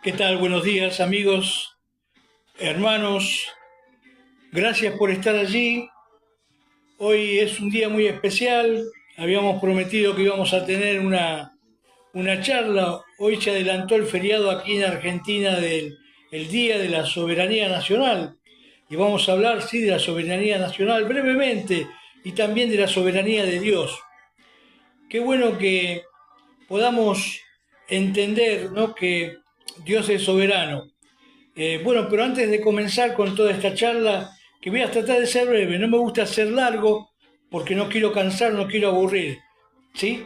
¿Qué tal? Buenos días, amigos, hermanos. Gracias por estar allí. Hoy es un día muy especial. Habíamos prometido que íbamos a tener una charla. Hoy se adelantó el feriado aquí en Argentina del el Día de la Soberanía Nacional. Y vamos a hablar, sí, de la soberanía nacional brevemente y también de la soberanía de Dios. Qué bueno que podamos entender, ¿no?, que Dios es soberano. Bueno, pero antes de comenzar con toda esta charla, que voy a tratar de ser breve, no me gusta ser largo porque no quiero cansar, no quiero aburrir, ¿sí?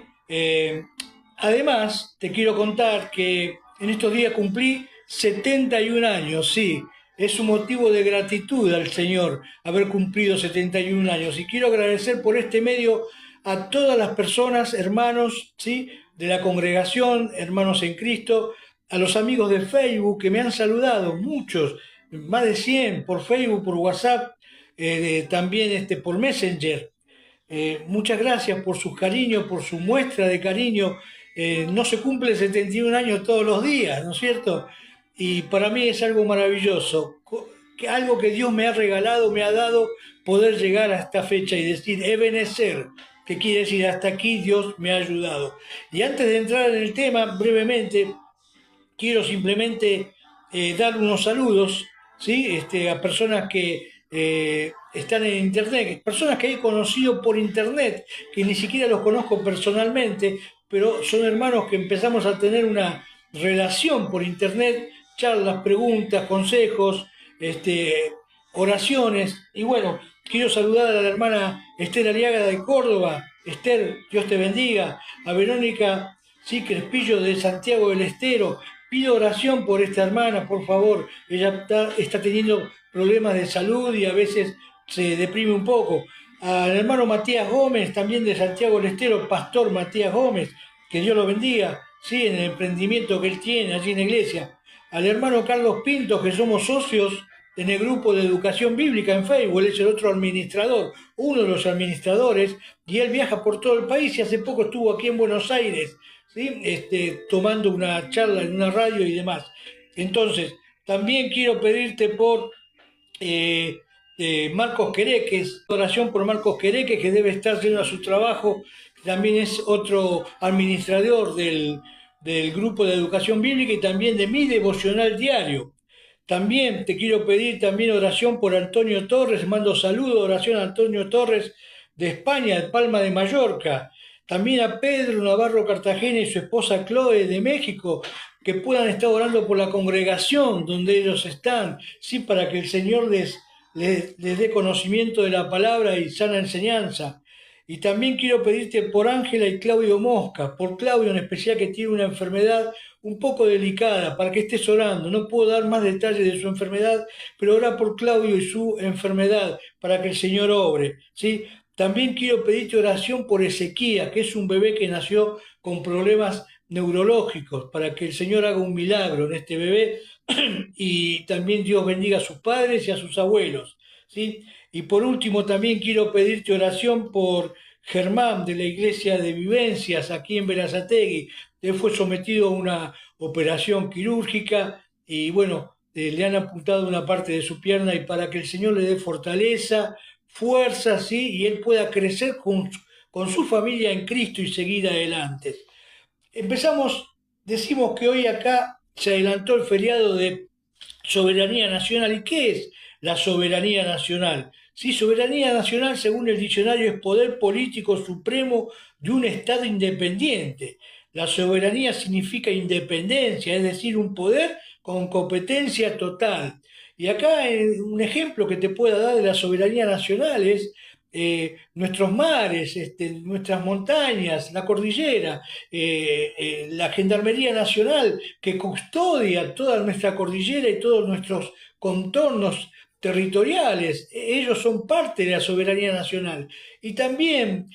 Además, te quiero contar que en estos días cumplí 71 años, sí. Es un motivo de gratitud al Señor haber cumplido 71 años. Y quiero agradecer por este medio a todas las personas, hermanos, ¿sí?, de la congregación, hermanos en Cristo, a los amigos de Facebook que me han saludado, muchos, más de 100 por Facebook, por WhatsApp, también por Messenger. Muchas gracias por sus cariños, por su muestra de cariño. No se cumple 71 años todos los días, ¿no es cierto? Y para mí es algo maravilloso, algo que Dios me ha regalado, me ha dado, poder llegar a esta fecha y decir, Ebenezer, que quiere decir hasta aquí Dios me ha ayudado. Y antes de entrar en el tema, brevemente, quiero simplemente dar unos saludos, ¿sí? A personas que están en internet, personas que he conocido por internet, que ni siquiera los conozco personalmente, pero son hermanos que empezamos a tener una relación por internet, charlas, preguntas, consejos, oraciones. Y bueno, quiero saludar a la hermana Esther Aliaga de Córdoba. Esther, Dios te bendiga. A Verónica, sí, Crespillo de Santiago del Estero. Pido oración por esta hermana, por favor. Ella está teniendo problemas de salud y a veces se deprime un poco. Al hermano Matías Gómez, también de Santiago del Estero, pastor Matías Gómez, que Dios lo bendiga, sí, en el emprendimiento que él tiene allí en la iglesia. Al hermano Carlos Pinto, que somos socios en el grupo de educación bíblica en Facebook. Él es el otro administrador, uno de los administradores, y él viaja por todo el país y hace poco estuvo aquí en Buenos Aires, ¿sí? Tomando una charla en una radio y demás. Entonces, también quiero pedirte por eh, Marcos Quereques, oración por Marcos Quereques, que debe estar haciendo su trabajo, también es otro administrador del grupo de educación bíblica y también de mi devocional diario. También te quiero pedir también oración por Antonio Torres, mando saludo, oración a Antonio Torres de España, de Palma de Mallorca. También a Pedro Navarro Cartagena y su esposa Chloe de México, que puedan estar orando por la congregación donde ellos están, sí, para que el Señor les dé conocimiento de la palabra y sana enseñanza. Y también quiero pedirte por Ángela y Claudio Mosca, por Claudio en especial, que tiene una enfermedad un poco delicada, para que estés orando. No puedo dar más detalles de su enfermedad, pero ora por Claudio y su enfermedad, para que el Señor obre, ¿sí? También quiero pedirte oración por Ezequías, que es un bebé que nació con problemas neurológicos, para que el Señor haga un milagro en este bebé y también Dios bendiga a sus padres y a sus abuelos, ¿sí? Y por último también quiero pedirte oración por Germán de la iglesia de Vivencias aquí en Berazategui. Él fue sometido a una operación quirúrgica y bueno, le han apuntado una parte de su pierna y para que el Señor le dé fortaleza, fuerza, ¿sí? Y él pueda crecer con su familia en Cristo y seguir adelante. Empezamos, decimos que hoy acá se adelantó el feriado de soberanía nacional. ¿Y qué es la soberanía nacional? Sí, soberanía nacional, según el diccionario, es poder político supremo de un Estado independiente. La soberanía significa independencia, es decir, un poder con competencia total. Y acá un ejemplo que te pueda dar de la soberanía nacional es nuestros mares, nuestras montañas, la cordillera, la Gendarmería Nacional que custodia toda nuestra cordillera y todos nuestros contornos territoriales. Ellos son parte de la soberanía nacional. Y también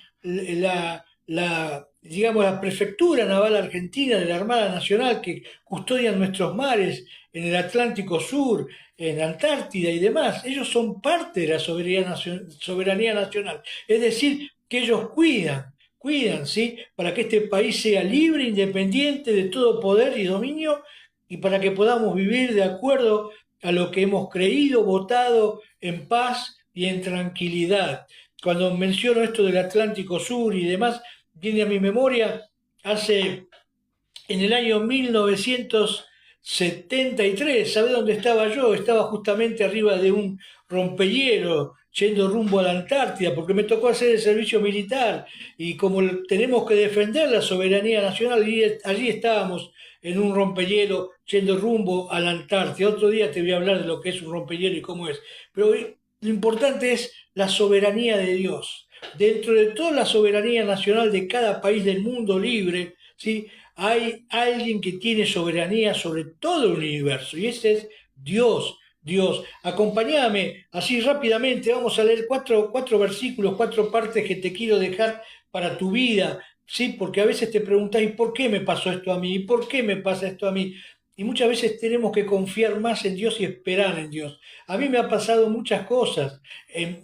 digamos, la Prefectura Naval Argentina de la Armada Nacional que custodian nuestros mares en el Atlántico Sur, en Antártida y demás, ellos son parte de la soberanía nacional. Es decir, que ellos cuidan, ¿sí? Para que este país sea libre, independiente de todo poder y dominio y para que podamos vivir de acuerdo a lo que hemos creído, votado en paz y en tranquilidad. Cuando menciono esto del Atlántico Sur y demás, viene a mi memoria hace en el año 1973. ¿Sabe dónde estaba yo? Estaba justamente arriba de un rompehielo, yendo rumbo a la Antártida, porque me tocó hacer el servicio militar y como tenemos que defender la soberanía nacional, allí estábamos en un rompehielo yendo rumbo a la Antártida. Otro día te voy a hablar de lo que es un rompehielo y cómo es. Pero lo importante es la soberanía de Dios. Dentro de toda la soberanía nacional de cada país del mundo libre, ¿sí? Hay alguien que tiene soberanía sobre todo el universo y ese es Dios. Dios, acompáñame así rápidamente, vamos a leer cuatro versículos, cuatro partes que te quiero dejar para tu vida, ¿sí? Porque a veces te preguntas, ¿y por qué me pasó esto a mí? ¿Y por qué me pasa esto a mí? Y muchas veces tenemos que confiar más en Dios y esperar en Dios. A mí me ha pasado muchas cosas.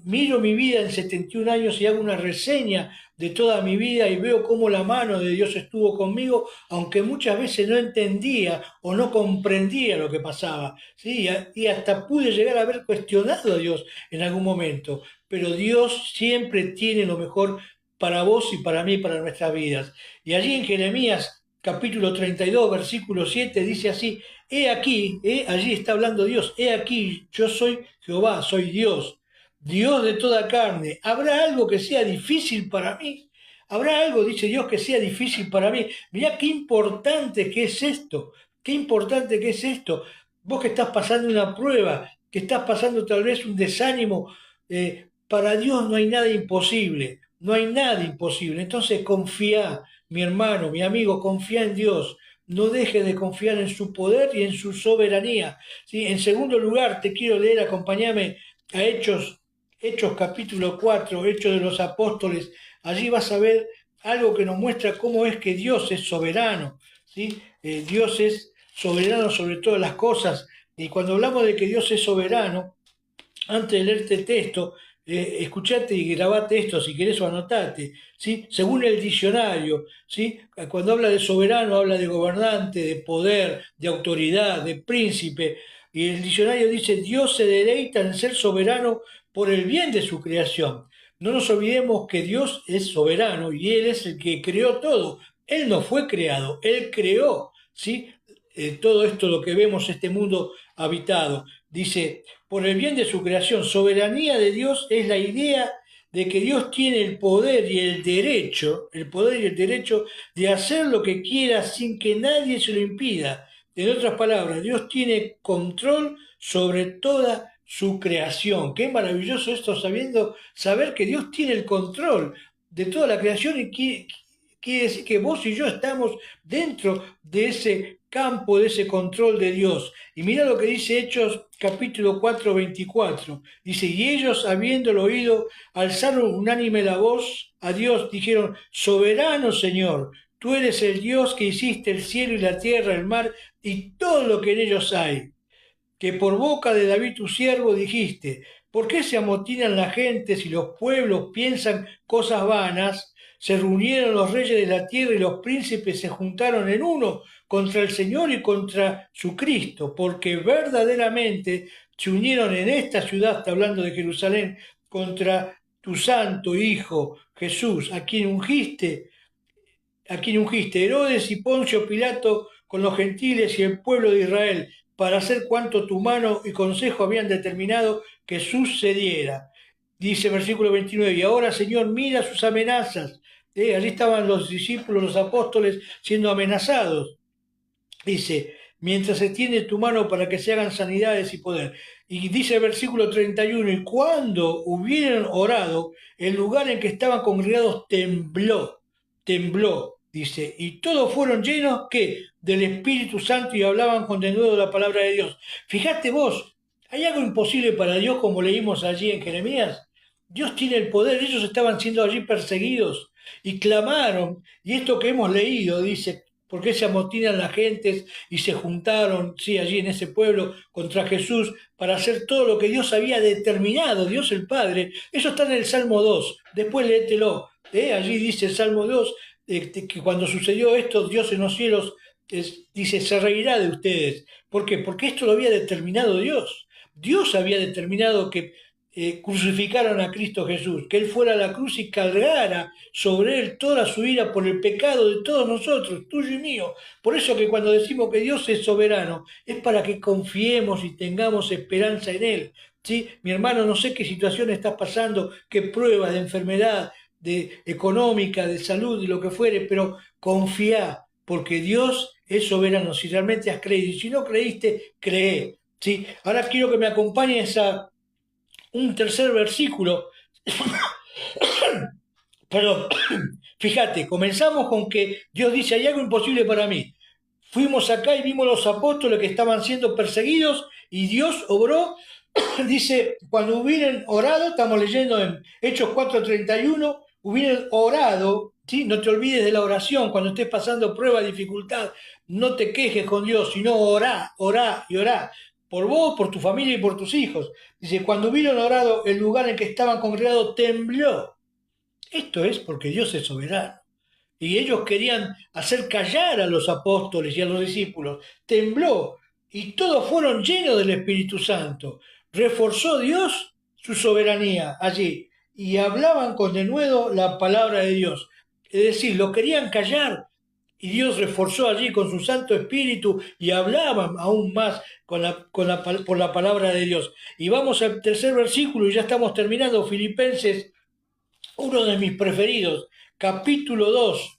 Miro mi vida en 71 años y hago una reseña de toda mi vida y veo cómo la mano de Dios estuvo conmigo, aunque muchas veces no entendía o no comprendía lo que pasaba, ¿sí? Y hasta pude llegar a haber cuestionado a Dios en algún momento, pero Dios siempre tiene lo mejor para vos y para mí, para nuestras vidas. Y allí en Jeremías capítulo 32, versículo 7 dice así, he aquí, allí está hablando Dios, he aquí, yo soy Jehová, soy Dios, Dios de toda carne. ¿Habrá algo que sea difícil para mí? ¿Habrá algo, dice Dios, que sea difícil para mí? Mirá qué importante que es esto, qué importante que es esto. Vos que estás pasando una prueba, que estás pasando tal vez un desánimo, para Dios no hay nada imposible, no hay nada imposible. Entonces confía, mi hermano, mi amigo, confía en Dios. No dejes de confiar en su poder y en su soberanía. ¿Sí? En segundo lugar, te quiero leer, acompáñame a Hechos capítulo 4, Hechos de los Apóstoles. Allí vas a ver algo que nos muestra cómo es que Dios es soberano. ¿Sí? Dios es soberano sobre todas las cosas. Y cuando hablamos de que Dios es soberano, antes de leerte el texto, escuchate y grabate esto si querés o anotate, ¿sí? Según el diccionario, ¿sí? Cuando habla de soberano, habla de gobernante, de poder, de autoridad, de príncipe. Y el diccionario dice, Dios se deleita en ser soberano por el bien de su creación. No nos olvidemos que Dios es soberano y Él es el que creó todo. Él no fue creado, Él creó, ¿sí? Todo esto, lo que vemos, este mundo habitado. Dice, por el bien de su creación. Soberanía de Dios es la idea de que Dios tiene el poder y el derecho de hacer lo que quiera sin que nadie se lo impida. En otras palabras, Dios tiene control sobre toda su creación. Qué maravilloso esto saber que Dios tiene el control de toda la creación y quiere decir que vos y yo estamos dentro de ese campo, de ese control de Dios. Y mira lo que dice Hechos capítulo 4, 24. Dice, y ellos habiéndolo oído, alzaron unánime la voz a Dios, dijeron, soberano Señor, tú eres el Dios que hiciste el cielo y la tierra, el mar y todo lo que en ellos hay, que por boca de David tu siervo dijiste, ¿por qué se amotinan las gentes y los pueblos piensan cosas vanas? Se reunieron los reyes de la tierra y los príncipes se juntaron en uno contra el Señor y contra su Cristo, porque verdaderamente se unieron en esta ciudad, está hablando de Jerusalén, contra tu santo Hijo Jesús, a quien ungiste, Herodes y Poncio Pilato con los gentiles y el pueblo de Israel, para hacer cuanto tu mano y consejo habían determinado que sucediera. Dice versículo 29, y ahora Señor, mira sus amenazas. Allí estaban los discípulos, los apóstoles siendo amenazados. Dice, mientras extiende tu mano para que se hagan sanidades y poder. Y dice el versículo 31, y cuando hubieron orado, el lugar en que estaban congregados tembló, dice, y todos fueron llenos, ¿qué? Del Espíritu Santo y hablaban con denuedo la palabra de Dios. Fíjate vos, ¿hay algo imposible para Dios como leímos allí en Jeremías? Dios tiene el poder, ellos estaban siendo allí perseguidos y clamaron, y esto que hemos leído dice, ¿por qué se amotinan las gentes y se juntaron, sí, allí en ese pueblo contra Jesús para hacer todo lo que Dios había determinado, Dios el Padre? Eso está en el Salmo 2, después léetelo. Allí dice el Salmo 2, que cuando sucedió esto, Dios en los cielos dice, se reirá de ustedes. ¿Por qué? Porque esto lo había determinado Dios. Dios había determinado que crucificaron a Cristo Jesús, que Él fuera a la cruz y cargara sobre Él toda su ira por el pecado de todos nosotros, tuyo y mío. Por eso que cuando decimos que Dios es soberano, es para que confiemos y tengamos esperanza en Él. ¿Sí? Mi hermano, no sé qué situación estás pasando, qué prueba de enfermedad, de económica, de salud, de lo que fuere, pero confía, porque Dios es soberano. Si realmente has creído, y si no creíste, cree. ¿Sí? Ahora quiero que me acompañes a un tercer versículo. Perdón. Fíjate, comenzamos con que Dios dice, hay algo imposible para mí. Fuimos acá y vimos los apóstoles que estaban siendo perseguidos y Dios obró. Dice, cuando hubieran orado, estamos leyendo en Hechos 4:31, hubieran orado, ¿sí? No te olvides de la oración cuando estés pasando prueba, dificultad, no te quejes con Dios, sino orá, orá y orá, por vos, por tu familia y por tus hijos. Dice, cuando hubieran orado, el lugar en que estaban congregados tembló. Esto es porque Dios es soberano. Y ellos querían hacer callar a los apóstoles y a los discípulos. Tembló y todos fueron llenos del Espíritu Santo. Reforzó Dios su soberanía allí y hablaban con denuedo la palabra de Dios. Es decir, lo querían callar y Dios reforzó allí con su Santo Espíritu y hablaban aún más por la palabra de Dios. Y vamos al tercer versículo y ya estamos terminando, Filipenses, uno de mis preferidos, capítulo 2,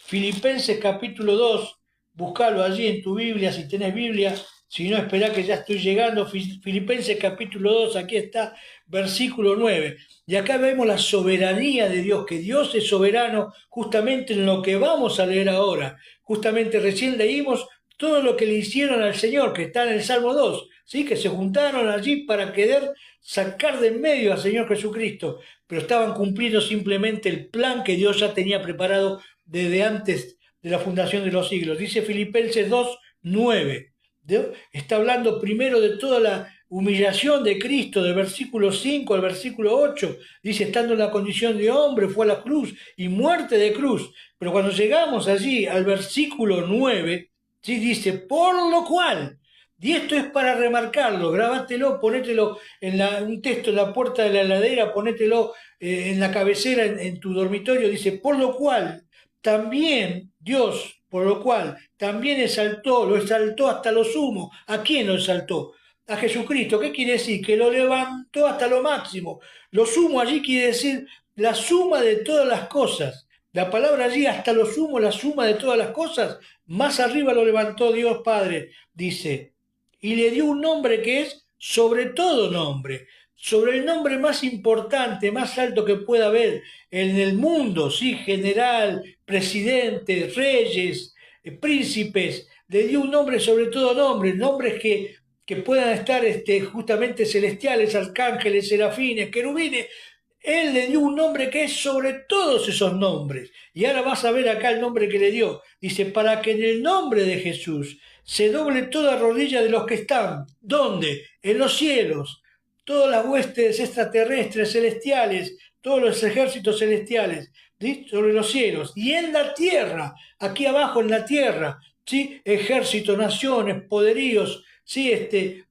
Filipenses capítulo 2, buscalo allí en tu Biblia, si tenés Biblia, si no, esperá que ya estoy llegando, Filipenses capítulo 2, aquí está, versículo 9. Y acá vemos la soberanía de Dios, que Dios es soberano justamente en lo que vamos a leer ahora. Justamente recién leímos todo lo que le hicieron al Señor, que está en el Salmo 2, ¿sí? Que se juntaron allí para querer sacar de en medio al Señor Jesucristo, pero estaban cumpliendo simplemente el plan que Dios ya tenía preparado desde antes de la fundación de los siglos. Dice Filipenses 2, 9. Está hablando primero de toda la humillación de Cristo, del versículo 5 al versículo 8. Dice, estando en la condición de hombre, fue a la cruz y muerte de cruz. Pero cuando llegamos allí al versículo 9, ¿sí? Dice, por lo cual, y esto es para remarcarlo, grábatelo, ponételo en un texto en la puerta de la heladera, ponételo en la cabecera en tu dormitorio, dice, por lo cual también Dios, por lo cual también lo exaltó hasta lo sumo. ¿A quién lo exaltó? A Jesucristo. ¿Qué quiere decir? Que lo levantó hasta lo máximo. Lo sumo allí quiere decir la suma de todas las cosas. La palabra allí, hasta lo sumo, la suma de todas las cosas, más arriba lo levantó Dios Padre, dice, y le dio un nombre que es sobre todo nombre, sobre el nombre más importante, más alto que pueda haber en el mundo, ¿sí? General, presidente, reyes, príncipes, le dio un nombre sobre todo nombre, nombres que puedan estar justamente celestiales, arcángeles, serafines, querubines. Él le dio un nombre que es sobre todos esos nombres. Y ahora vas a ver acá el nombre que le dio. Dice, para que en el nombre de Jesús se doble toda rodilla de los que están. ¿Dónde? En los cielos. Todas las huestes extraterrestres, celestiales, todos los ejércitos celestiales, ¿sí? Sobre los cielos. Y en la tierra, aquí abajo en la tierra, ¿sí? Ejércitos, naciones, poderíos, ¿sí?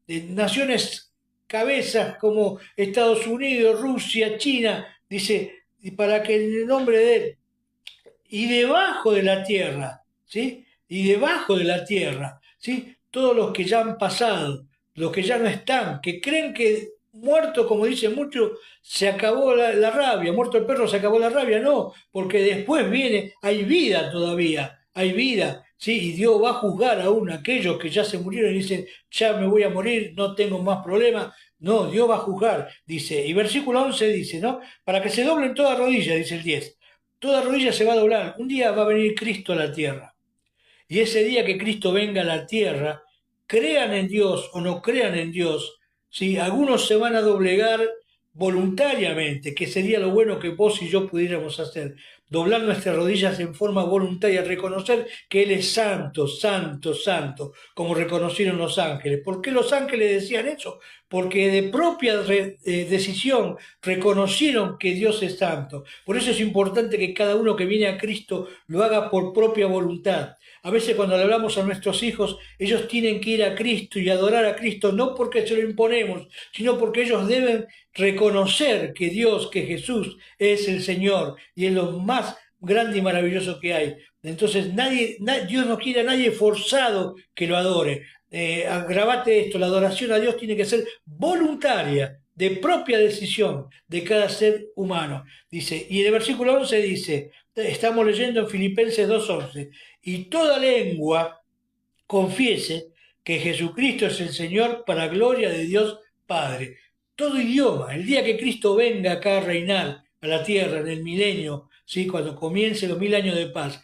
Naciones cabezas como Estados Unidos, Rusia, China, dice, y para que en el nombre de Él, y debajo de la tierra, ¿sí? Y debajo de la tierra, ¿sí? Todos los que ya han pasado, los que ya no están, que creen que muerto, como dicen muchos, se acabó la rabia, muerto el perro se acabó la rabia, no, porque después viene, hay vida todavía, hay vida, ¿sí? Y Dios va a juzgar aún a aquellos que ya se murieron y dicen, ya me voy a morir, no tengo más problemas. No, Dios va a juzgar, dice. Y versículo 11 dice, ¿no? Para que se doblen toda rodilla, dice el 10. Toda rodilla se va a doblar. Un día va a venir Cristo a la tierra. Y ese día que Cristo venga a la tierra, crean en Dios o no crean en Dios, ¿sí? Algunos se van a doblegar voluntariamente, que sería lo bueno que vos y yo pudiéramos hacer. doblar nuestras rodillas en forma voluntaria, reconocer que Él es santo, santo, santo, como reconocieron los ángeles. ¿Por qué los ángeles decían eso? Porque de propia decisión reconocieron que Dios es santo. Por eso es importante que cada uno que viene a Cristo lo haga por propia voluntad. A veces cuando le hablamos a nuestros hijos, ellos tienen que ir a Cristo y adorar a Cristo, no porque se lo imponemos, sino porque ellos deben reconocer que Dios, que Jesús es el Señor y es lo más grande y maravilloso que hay. Entonces Dios no quiere a nadie forzado que lo adore. Grabate esto, la adoración a Dios tiene que ser voluntaria, de propia decisión de cada ser humano. Dice, y en el versículo 11 dice, estamos leyendo en Filipenses 2:11, y toda lengua confiese que Jesucristo es el Señor para gloria de Dios Padre. Todo idioma, el día que Cristo venga acá a reinar a la tierra en el milenio, ¿sí? Cuando comience los 1000 años de paz,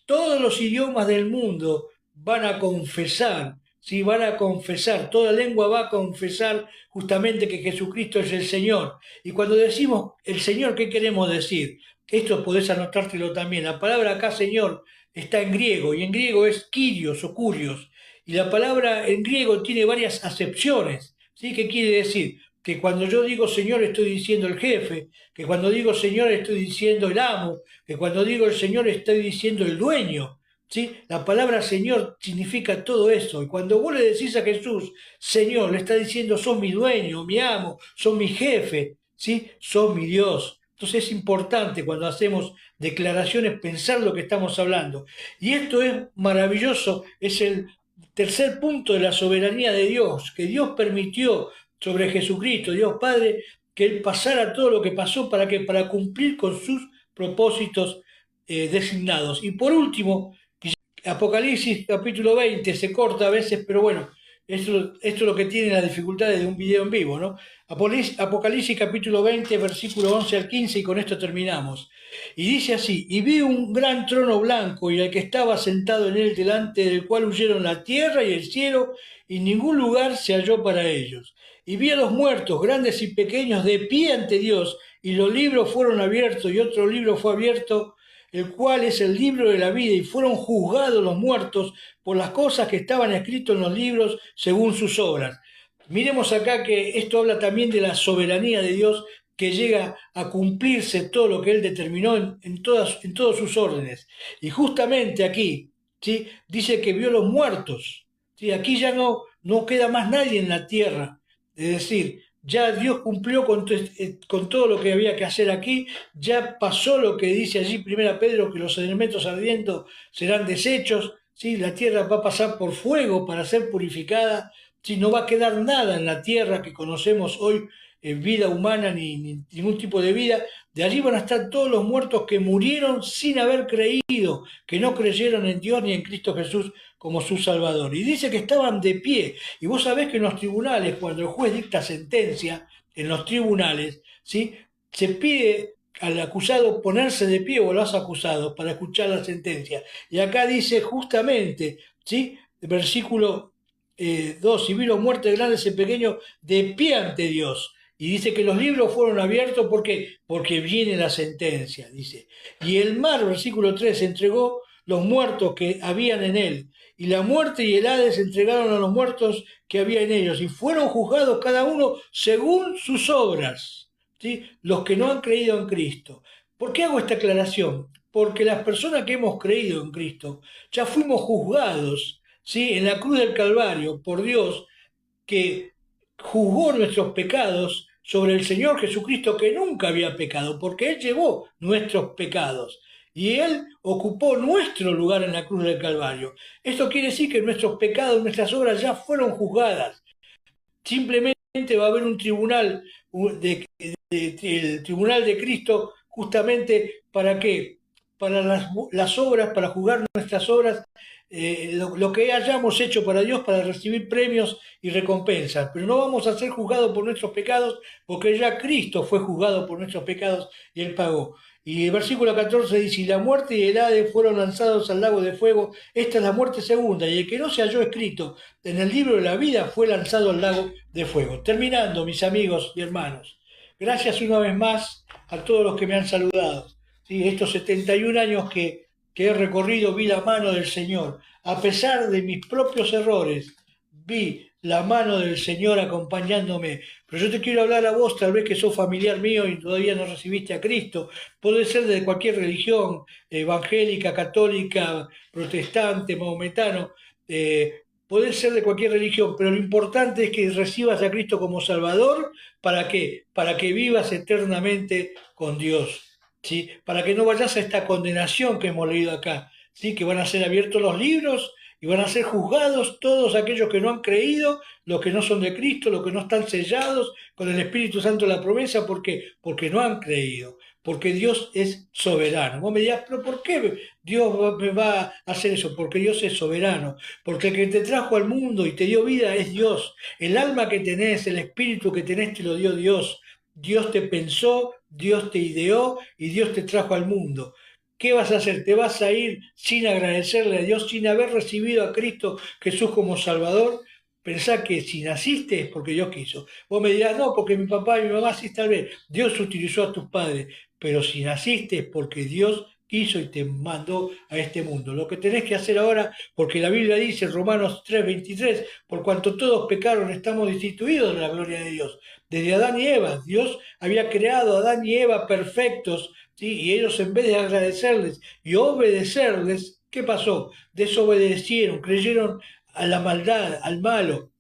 todos los idiomas del mundo van a confesar, ¿sí? Van a confesar, toda lengua va a confesar justamente que Jesucristo es el Señor. Y cuando decimos el Señor, ¿qué queremos decir? Esto podés anotártelo también. La palabra acá, Señor, está en griego, y en griego es Kyrios o Curios. Y la palabra en griego tiene varias acepciones, ¿sí? ¿Qué quiere decir? Que cuando yo digo Señor estoy diciendo el jefe, que cuando digo Señor estoy diciendo el amo, que cuando digo el Señor estoy diciendo el dueño, ¿sí? La palabra Señor significa todo eso. Y cuando vos le decís a Jesús, Señor, le está diciendo, sos mi dueño, mi amo, sos mi jefe, ¿sí? Sos mi Dios. Entonces es importante cuando hacemos declaraciones pensar lo que estamos hablando. Y esto es maravilloso, es el tercer punto de la soberanía de Dios, que Dios permitió sobre Jesucristo, Dios Padre, que Él pasara todo lo que pasó para que para cumplir con sus propósitos designados. Y por último, Apocalipsis capítulo 20 se corta a veces, pero bueno, esto es lo que tiene las dificultades de un video en vivo, ¿no? Apocalipsis capítulo 20, versículo 11 al 15, y con esto terminamos. Y dice así, y vi un gran trono blanco y al que estaba sentado en él, delante del cual huyeron la tierra y el cielo, y ningún lugar se halló para ellos. Y vi a los muertos, grandes y pequeños, de pie ante Dios, y los libros fueron abiertos, y otro libro fue abierto, el cual es el libro de la vida, y fueron juzgados los muertos por las cosas que estaban escritas en los libros según sus obras. Miremos acá que esto habla también de la soberanía de Dios, que llega a cumplirse todo lo que Él determinó en todos sus órdenes. Y justamente aquí, ¿sí? Dice que vio los muertos. ¿Sí? Aquí ya no queda más nadie en la tierra. Es decir, ya Dios cumplió con todo lo que había que hacer aquí, ya pasó lo que dice allí 1 Pedro, que los elementos ardiendo serán deshechos, ¿sí? La tierra va a pasar por fuego para ser purificada, ¿sí? No va a quedar nada en la tierra que conocemos hoy, vida humana ni ningún tipo de vida. De allí van a estar todos los muertos que murieron sin haber creído, que no creyeron en Dios ni en Cristo Jesús como su Salvador. Y dice que estaban de pie. Y vos sabés que en los tribunales, cuando el juez dicta sentencia, en los tribunales, ¿sí? Se pide al acusado ponerse de pie o los acusados para escuchar la sentencia. Y acá dice justamente, ¿sí? Versículo 2, y vi los muertos grandes y pequeños de pie ante Dios. Y dice que los libros fueron abiertos porque viene la sentencia, dice. Y el mar, versículo 3, entregó los muertos que habían en él. Y la muerte y el Hades entregaron a los muertos que había en ellos. Y fueron juzgados cada uno según sus obras, ¿sí? Los que no han creído en Cristo. ¿Por qué hago esta aclaración? Porque las personas que hemos creído en Cristo ya fuimos juzgados, ¿sí? En la cruz del Calvario por Dios, que juzgó nuestros pecados sobre el Señor Jesucristo, que nunca había pecado, porque Él llevó nuestros pecados y Él ocupó nuestro lugar en la cruz del Calvario. Esto quiere decir que nuestros pecados, nuestras obras ya fueron juzgadas. Simplemente va a haber un tribunal, el tribunal de Cristo, justamente ¿para qué? Para las obras, para juzgar nuestras obras, lo que hayamos hecho para Dios, para recibir premios y recompensas. Pero no vamos a ser juzgados por nuestros pecados, porque ya Cristo fue juzgado por nuestros pecados y Él pagó. Y el versículo 14 dice, y la muerte y el Hades fueron lanzados al lago de fuego. Esta es la muerte segunda, y el que no se halló escrito en el libro de la vida fue lanzado al lago de fuego. Terminando, mis amigos y hermanos, gracias una vez más a todos los que me han saludado. ¿sí? Estos 71 años que he recorrido, vi la mano del Señor. A pesar de mis propios errores, vi la mano del Señor acompañándome. Pero yo te quiero hablar a vos, tal vez que sos familiar mío y todavía no recibiste a Cristo. Puede ser de cualquier religión, evangélica, católica, protestante, maometano. Puede ser de cualquier religión, pero lo importante es que recibas a Cristo como Salvador. ¿Para qué? Para que vivas eternamente con Dios. ¿Sí? Para que no vayas a esta condenación que hemos leído acá, ¿sí? Que van a ser abiertos los libros y van a ser juzgados todos aquellos que no han creído, los que no son de Cristo, los que no están sellados con el Espíritu Santo de la promesa. ¿Por qué? Porque no han creído, porque Dios es soberano. Vos me dirás, pero ¿por qué me va a hacer eso? Porque Dios es soberano, porque el que te trajo al mundo y te dio vida es Dios. El alma que tenés, el espíritu que tenés, te lo dio Dios. Dios te pensó, Dios te ideó y Dios te trajo al mundo. ¿Qué vas a hacer? ¿Te vas a ir sin agradecerle a Dios, sin haber recibido a Cristo Jesús como Salvador? Pensá que si naciste es porque Dios quiso. Vos me dirás, no, porque mi papá y mi mamá sí, tal vez. Dios utilizó a tus padres, pero si naciste es porque Dios quiso y te mandó a este mundo. Lo que tenés que hacer ahora, porque la Biblia dice, Romanos 3:23, por cuanto todos pecaron, estamos destituidos de la gloria de Dios. Desde Adán y Eva, Dios había creado a Adán y Eva perfectos, ¿sí? Y ellos, en vez de agradecerles y obedecerles, ¿qué pasó? Desobedecieron, creyeron a la maldad, al malo.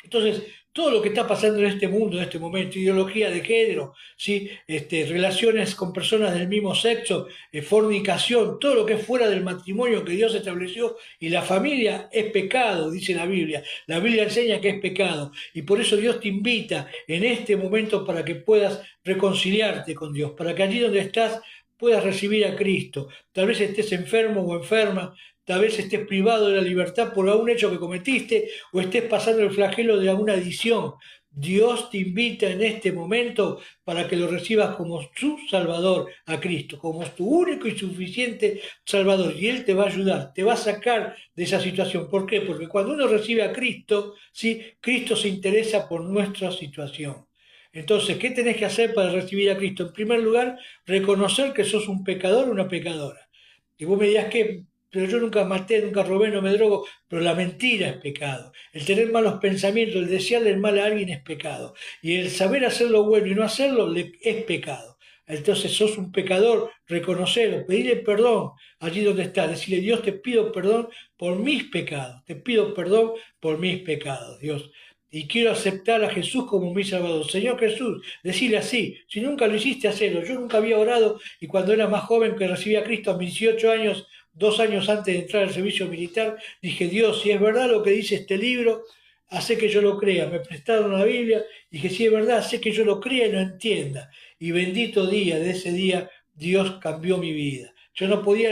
Entonces, todo lo que está pasando en este mundo, en este momento, ideología de género, ¿sí? Relaciones con personas del mismo sexo, fornicación, todo lo que es fuera del matrimonio que Dios estableció, y la familia es pecado, dice la Biblia. La Biblia enseña que es pecado, y por eso Dios te invita en este momento para que puedas reconciliarte con Dios, para que allí donde estás puedas recibir a Cristo. Tal vez estés enfermo o enferma, tal vez estés privado de la libertad por algún hecho que cometiste o estés pasando el flagelo de alguna adicción. Dios te invita en este momento para que lo recibas como su Salvador a Cristo, como tu único y suficiente Salvador. Y Él te va a ayudar, te va a sacar de esa situación. ¿Por qué? Porque cuando uno recibe a Cristo, ¿sí? Cristo se interesa por nuestra situación. Entonces, ¿qué tenés que hacer para recibir a Cristo? En primer lugar, reconocer que sos un pecador o una pecadora. Y vos me dirás que, pero yo nunca maté, nunca robé, no me drogo, pero la mentira es pecado. El tener malos pensamientos, el desearle el mal a alguien es pecado. Y el saber hacer lo bueno y no hacerlo es pecado. Entonces sos un pecador, reconocerlo, pedirle perdón allí donde estás, decirle, Dios, te pido perdón por mis pecados, te pido perdón por mis pecados, Dios. Y quiero aceptar a Jesús como mi Salvador. Señor Jesús, decirle así, si nunca lo hiciste, hacelo. Yo nunca había orado y cuando era más joven que recibí a Cristo a mis 18 años, 2 años antes de entrar al servicio militar, dije, Dios, si es verdad lo que dice este libro, hace que yo lo crea. Me prestaron la Biblia, dije, si es verdad, hace que yo lo crea y lo entienda. Y bendito día, de ese día, Dios cambió mi vida. Yo no podía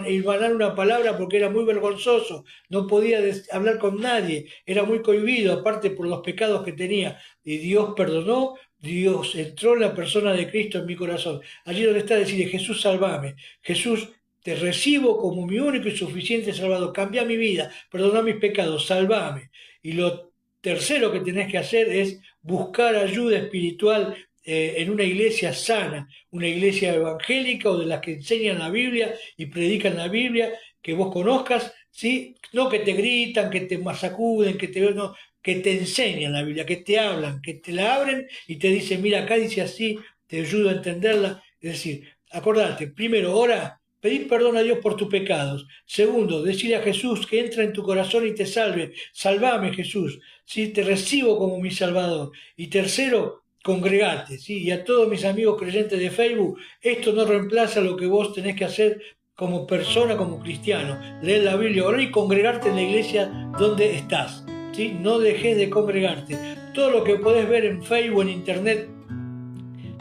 hilvanar una palabra porque era muy vergonzoso, no podía hablar con nadie, era muy cohibido, aparte por los pecados que tenía. Y Dios perdonó, Dios entró en la persona de Cristo en mi corazón. Allí donde está, decirle, Jesús, salvame. Jesús, te recibo como mi único y suficiente Salvador. Cambia mi vida, perdona mis pecados, salvame. Y lo tercero que tenés que hacer es buscar ayuda espiritual en una iglesia sana, una iglesia evangélica o de las que enseñan la Biblia y predican la Biblia, que vos conozcas, ¿sí? No que te gritan, que te sacuden, no, que te enseñan la Biblia, que te hablan, que te la abren y te dicen, mira, acá dice así, te ayudo a entenderla. Es decir, acordate, primero, ora. Pedir perdón a Dios por tus pecados. Segundo, decirle a Jesús que entra en tu corazón y te salve. Salvame, Jesús. ¿Sí? Te recibo como mi Salvador. Y tercero, congregate. ¿Sí? Y a todos mis amigos creyentes de Facebook, esto no reemplaza lo que vos tenés que hacer como persona, como cristiano. Leer la Biblia, orar y congregarte en la iglesia donde estás. ¿Sí? No dejes de congregarte. Todo lo que podés ver en Facebook, en Internet,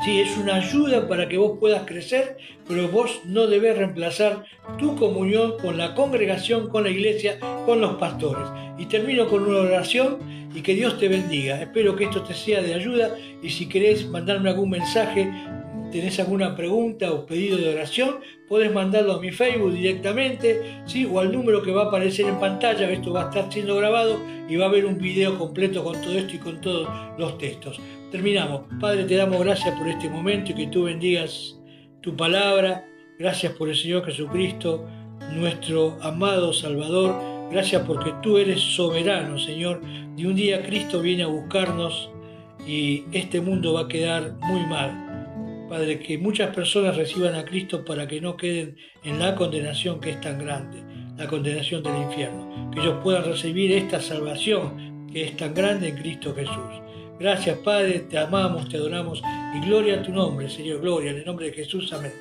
sí, es una ayuda para que vos puedas crecer, pero vos no debés reemplazar tu comunión con la congregación, con la iglesia, con los pastores. Y termino con una oración y que Dios te bendiga. Espero que esto te sea de ayuda y si querés mandarme algún mensaje, tenés alguna pregunta o pedido de oración, podés mandarlo a mi Facebook directamente, ¿sí? O al número que va a aparecer en pantalla. Esto va a estar siendo grabado y va a haber un video completo con todo esto y con todos los textos. Terminamos. Padre, te damos gracias por este momento y que tú bendigas tu palabra Gracias por el Señor Jesucristo, nuestro amado Salvador. Gracias porque tú eres soberano, Señor. Y un día Cristo viene a buscarnos y este mundo va a quedar muy mal. Padre, que muchas personas reciban a Cristo para que no queden en la condenación que es tan grande, la condenación del infierno. Que ellos puedan recibir esta salvación que es tan grande en Cristo Jesús. Gracias, Padre, te amamos, te adoramos y gloria a tu nombre, Señor, gloria en el nombre de Jesús, amén.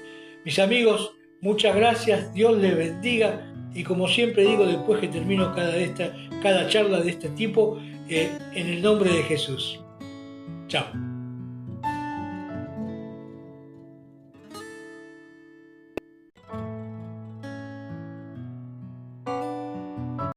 Mis amigos, muchas gracias, Dios les bendiga y como siempre digo después que termino cada charla de este tipo, en el nombre de Jesús. Chao.